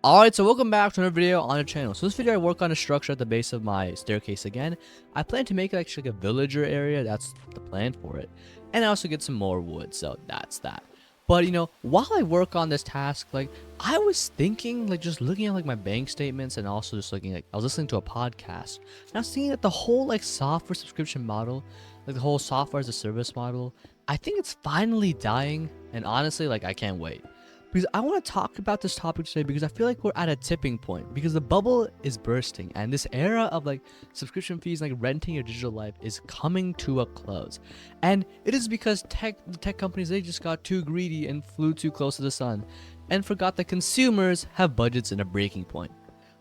Alright, so welcome back to another video on the channel. So this video I work on the structure at the base of my staircase again. I plan to make it actually like a villager area, that's the plan for it. And I also get some more wood, so that's that. But while I work on this task, I was thinking, just looking at my bank statements and also just looking I was listening to a podcast. And I was thinking that the whole software subscription model, the whole software as a service model, I think it's finally dying, and honestly I can't wait. Because I want to talk about this topic today because I feel like we're at a tipping point because the bubble is bursting and this era of subscription fees renting your digital life is coming to a close. And it is because the tech companies, they just got too greedy and flew too close to the sun and forgot that consumers have budgets and a breaking point.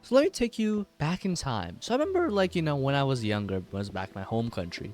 So let me take you back in time. So I remember when I was younger, when I was back in my home country,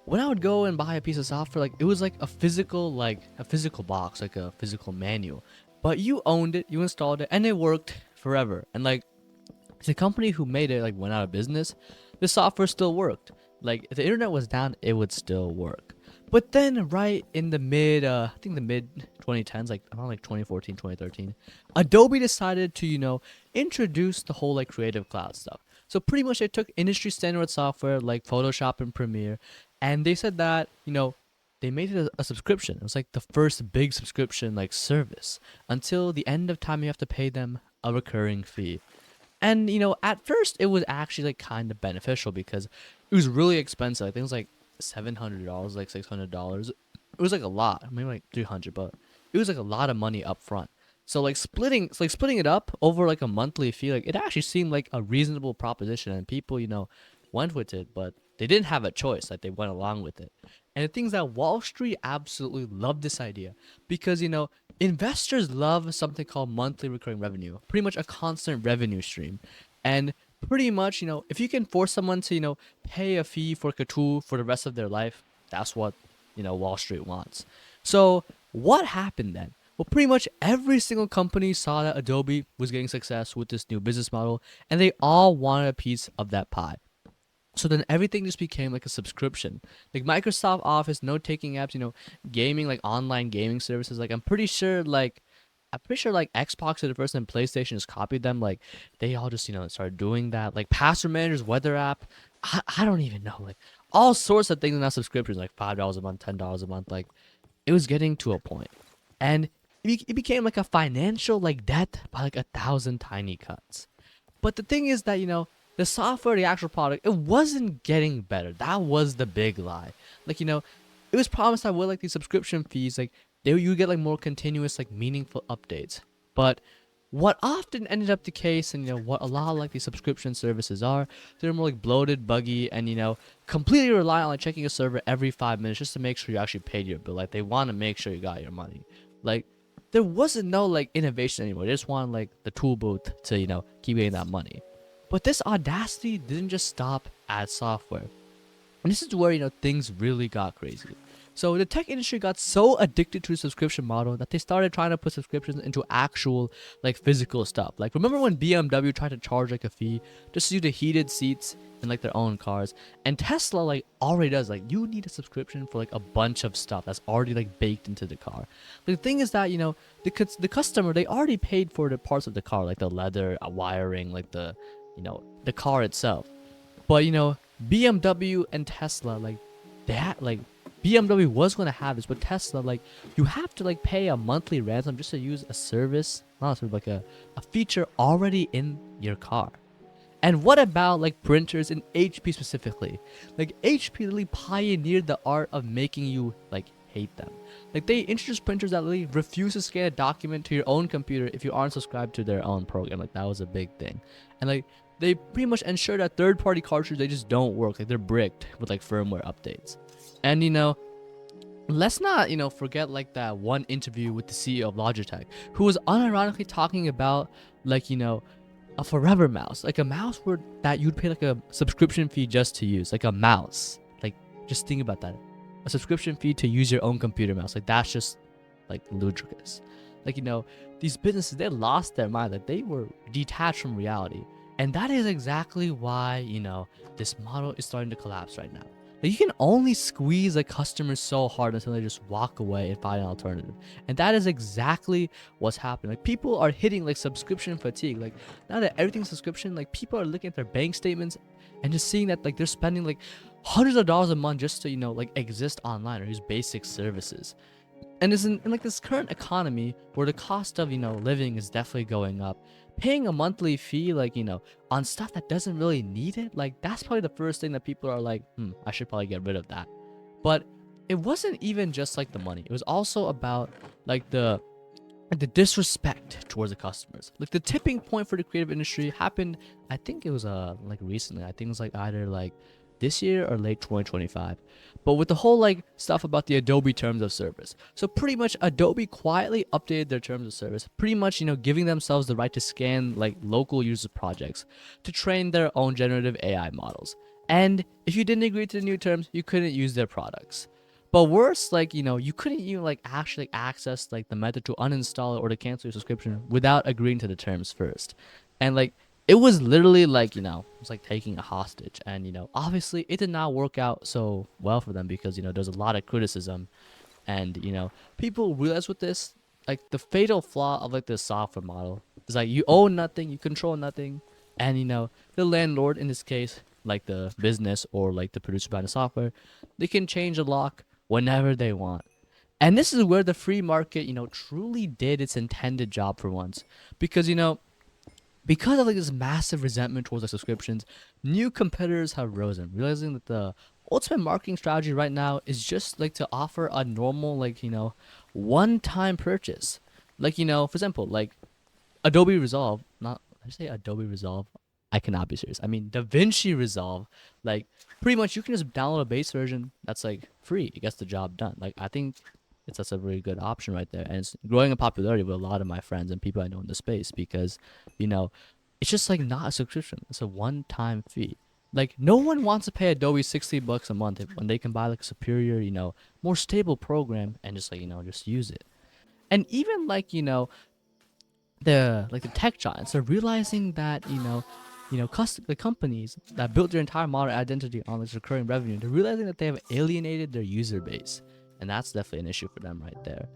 when I would go and buy a piece of software, it was a physical box, a physical manual. But you owned it, you installed it, and it worked forever. And the company who made it went out of business, the software still worked. If the internet was down, it would still work. But then right in the I think the mid 2010s, around 2014, 2013, Adobe decided to, introduce the whole Creative Cloud stuff. So pretty much they took industry standard software like Photoshop and Premiere, and they said that, they made it a subscription. It was the first big subscription service. Until the end of time, you have to pay them a recurring fee. And at first it was actually kind of beneficial because it was really expensive. I think it was $700, $600. It was a lot. Maybe 300, but it was a lot of money up front. So splitting it up over a monthly fee, it actually seemed like a reasonable proposition, and people went with it, but they didn't have a choice. They went along with it. And the things that Wall Street absolutely loved this idea because investors love something called monthly recurring revenue, pretty much a constant revenue stream. And pretty much, if you can force someone to pay a fee for a tool for the rest of their life, that's what Wall Street wants. So what happened then? Well, pretty much every single company saw that Adobe was getting success with this new business model, and they all wanted a piece of that pie. So then everything just became a subscription. Microsoft Office, note-taking apps, gaming, online gaming services. I'm pretty sure Xbox did it first and PlayStation just copied them. They all just, started doing that. Password Manager's weather app. I don't even know. All sorts of things in that subscriptions, $5 a month, $10 a month. It was getting to a point. And it became a financial debt by 1,000 tiny cuts. But the thing is that, the software, the actual product, it wasn't getting better. That was the big lie. It was promised that with these subscription fees, you get more continuous, meaningful updates. But what often ended up the case, and what a lot of these subscription services are, they're more bloated, buggy, and completely reliant on checking a server every 5 minutes just to make sure you actually paid your bill. They want to make sure you got your money. There wasn't no innovation anymore. They just wanted the tool booth to keep getting that money. But this audacity didn't just stop at software. And this is where, things really got crazy. So the tech industry got so addicted to the subscription model that they started trying to put subscriptions into actual, physical stuff. Remember when BMW tried to charge, a fee just to do the heated seats in, their own cars? And Tesla, already does. You need a subscription for, a bunch of stuff that's already, baked into the car. The thing is that, the customer, they already paid for the parts of the car, the leather, wiring, the car itself. But BMW and Tesla, they had BMW was going to have this, but Tesla, you have to pay a monthly ransom just to use a service, not a service, a feature already in your car. And what about printers in HP specifically? HP literally pioneered the art of making you hate them. They introduced printers that literally refuse to scan a document to your own computer if you aren't subscribed to their own program. That was a big thing. And they pretty much ensure that third-party cartridges, they just don't work. They're bricked with firmware updates. And let's not forget that one interview with the CEO of Logitech, who was unironically talking about a forever mouse, a mouse that you'd pay a subscription fee just to use, a mouse. Just think about that, a subscription fee to use your own computer mouse. That's just ludicrous. These businesses, they lost their mind. They were detached from reality. And that is exactly why, this model is starting to collapse right now. Like, you can only squeeze a customer so hard until they just walk away and find an alternative. And that is exactly what's happening. Like, people are hitting like subscription fatigue. Like, now that everything's subscription, like, people are looking at their bank statements and just seeing that like they're spending like hundreds of dollars a month just to, like, exist online or use basic services. And is in like this current economy where the cost of living is definitely going up, paying a monthly fee like on stuff that doesn't really need it, like that's probably the first thing that people are like, I should probably get rid of that. But it wasn't even just like the money, it was also about like the disrespect towards the customers. Like, the tipping point for the creative industry happened, I think it was like recently. I think it was like either like this year or late 2025. But with the whole like stuff about the Adobe terms of service. So pretty much Adobe quietly updated their terms of service, pretty much giving themselves the right to scan like local user projects to train their own generative AI models. And if you didn't agree to the new terms, you couldn't use their products. But worse, like, you couldn't even like actually access like the method to uninstall it or to cancel your subscription without agreeing to the terms first. And like, it was literally like, it was like taking a hostage. And, obviously it did not work out so well for them because, there's a lot of criticism. And, people realize with this, like, the fatal flaw of like the software model is like, you own nothing, you control nothing. And, the landlord in this case, like the business or like the producer behind the software, they can change the lock whenever they want. And this is where the free market, truly did its intended job for once. Because, because of like this massive resentment towards the subscriptions, new competitors have risen, realizing that the ultimate marketing strategy right now is just like to offer a normal, like, one-time purchase. Like, for example, like Adobe Resolve, not, I say Adobe Resolve, I cannot be serious. I mean, DaVinci Resolve, like, pretty much you can just download a base version that's like free. It gets the job done. Like, I think that's a really good option right there. And it's growing in popularity with a lot of my friends and people I know in the space because, it's just like not a subscription. It's a one-time fee. Like, no one wants to pay Adobe $60 a month when they can buy like a superior, more stable program and just like, just use it. And even like, the tech giants are realizing that the companies that built their entire modern identity on this recurring revenue, they're realizing that they have alienated their user base, and that's definitely an issue for them right there.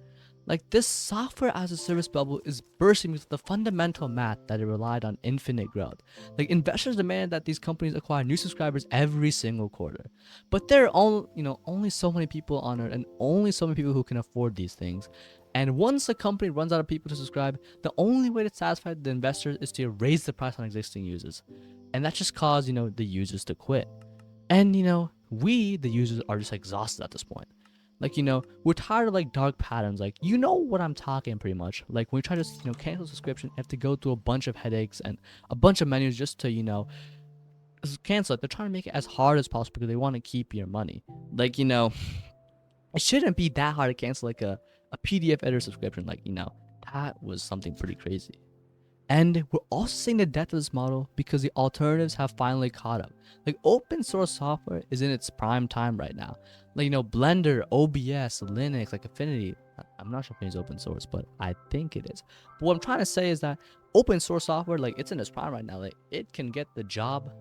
Like, this software as a service bubble is bursting because of the fundamental math that it relied on infinite growth. Like, investors demand that these companies acquire new subscribers every single quarter, but there are only so many people on Earth and only so many people who can afford these things. And once a company runs out of people to subscribe, the only way to satisfy the investors is to raise the price on existing users, and that just caused the users to quit. And we, the users, are just exhausted at this point. Like, we're tired of like dark patterns. Like, what I'm talking pretty much. Like, when we try to cancel subscription, you have to go through a bunch of headaches and a bunch of menus just to cancel it. They're trying to make it as hard as possible because they want to keep your money. Like, it shouldn't be that hard to cancel like a PDF editor subscription. Like, that was something pretty crazy. And we're also seeing the death of this model because the alternatives have finally caught up. Like, open source software is in its prime time right now. Like, Blender, OBS, Linux, like Affinity. I'm not sure if it's open source, but I think it is. But what I'm trying to say is that open source software, like, it's in its prime right now. Like, it can get the job,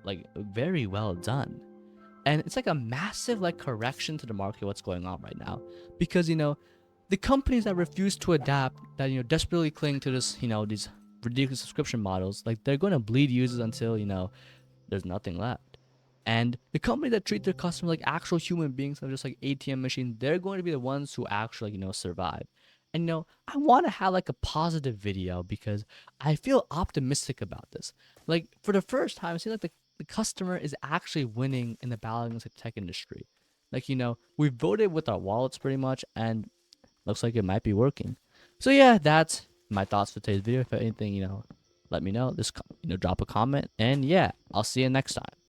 like, very well done. And it's like a massive, like, correction to the market, what's going on right now. Because, the companies that refuse to adapt, that desperately cling to this, these ridiculous subscription models, like, they're going to bleed users until there's nothing left. And the companies that treat their customers like actual human beings, not just like ATM machines, they're going to be the ones who actually survive. And I want to have like a positive video because I feel optimistic about this. Like, for the first time, I see like the customer is actually winning in the balance of the tech industry. Like, we voted with our wallets pretty much, and looks like it might be working. So yeah, that's my thoughts for today's video. If anything, let me know. Just drop a comment, and yeah, I'll see you next time.